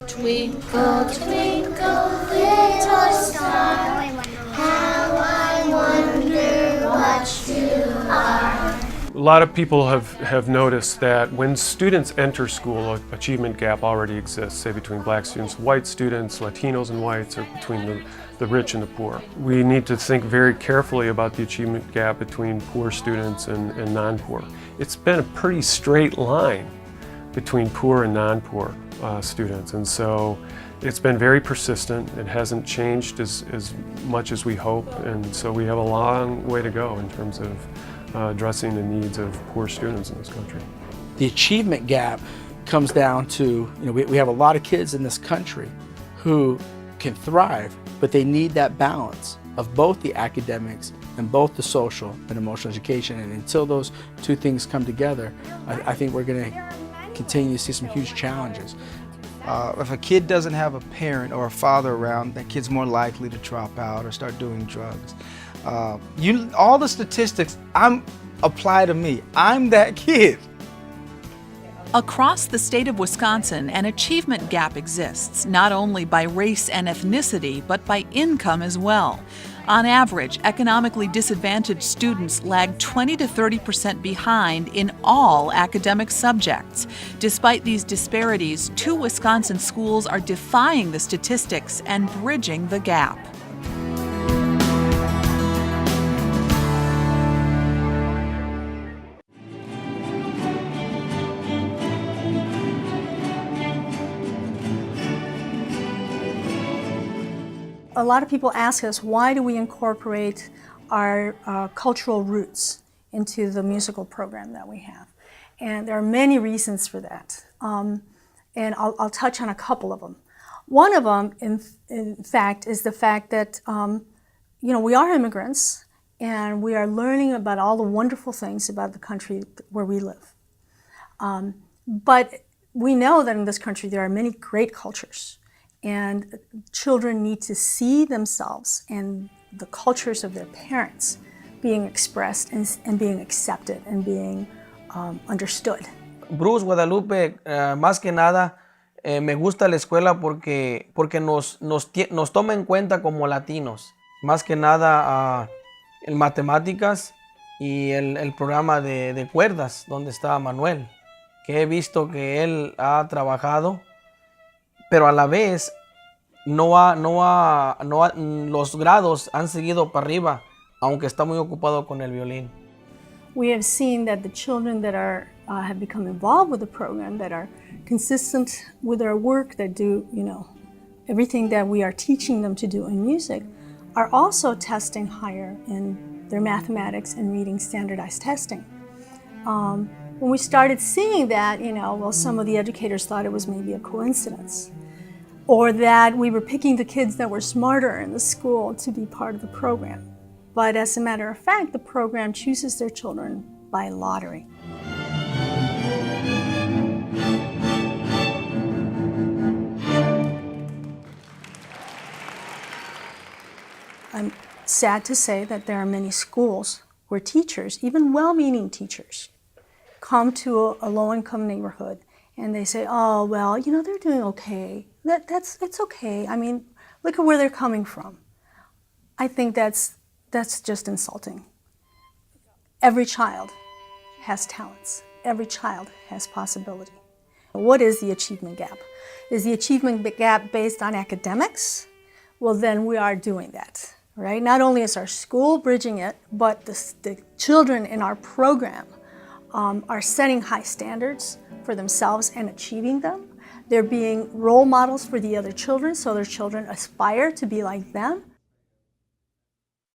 Twinkle, twinkle, little star, how I wonder what you are. A lot of people have noticed that when students enter school, an achievement gap already exists, say between black students, white students, Latinos and whites, or between the rich and the poor. We need to think very carefully about the achievement gap between poor students and non-poor. It's been a pretty straight line between poor and non-poor students, and so it's been very persistent. It hasn't changed as much as we hope, and so we have a long way to go in terms of addressing the needs of poor students in this country. The achievement gap comes down to, we have a lot of kids in this country who can thrive, but they need that balance of both the academics and both the social and emotional education. And until those two things come together, I think we're going to continue to see some huge challenges. If a kid doesn't have a parent or a father around, that kid's more likely to drop out or start doing drugs. All the statistics apply to me. I'm that kid. Across the state of Wisconsin, an achievement gap exists, not only by race and ethnicity, but by income as well. On average, economically disadvantaged students lag 20 to 30% behind in all academic subjects. Despite these disparities, 2 Wisconsin schools are defying the statistics and bridging the gap. A lot of people ask us, why do we incorporate our cultural roots into the musical program that we have? And there are many reasons for that. And I'll touch on a couple of them. One of them, in fact, is the fact that we are immigrants and we are learning about all the wonderful things about the country where we live. But we know that in this country there are many great cultures. And children need to see themselves and the cultures of their parents being expressed and being accepted and being understood. Bruce, Guadalupe, más que nada, me gusta la escuela porque nos toma en cuenta como latinos. Más que nada en matemáticas y el programa de cuerdas, donde está Manuel, que he visto que él ha trabajado, pero a la vez los grados han seguido para arriba, aunque está muy ocupado con el violín. We have seen that the children that have become involved with the program, that are consistent with their work, that do everything that we are teaching them to do in music, are also testing higher in their mathematics and reading standardized testing. When we started seeing that, some of the educators thought it was maybe a coincidence, or that we were picking the kids that were smarter in the school to be part of the program. But as a matter of fact, the program chooses their children by lottery. I'm sad to say that there are many schools where teachers, even well-meaning teachers, come to a low-income neighborhood and they say, oh, well, they're doing okay. It's okay. I mean, look at where they're coming from. I think that's just insulting. Every child has talents. Every child has possibility. What is the achievement gap? Is the achievement gap based on academics? Well, then we are doing that, right? Not only is our school bridging it, but the children in our program are setting high standards for themselves and achieving them. They're being role models for the other children, so their children aspire to be like them.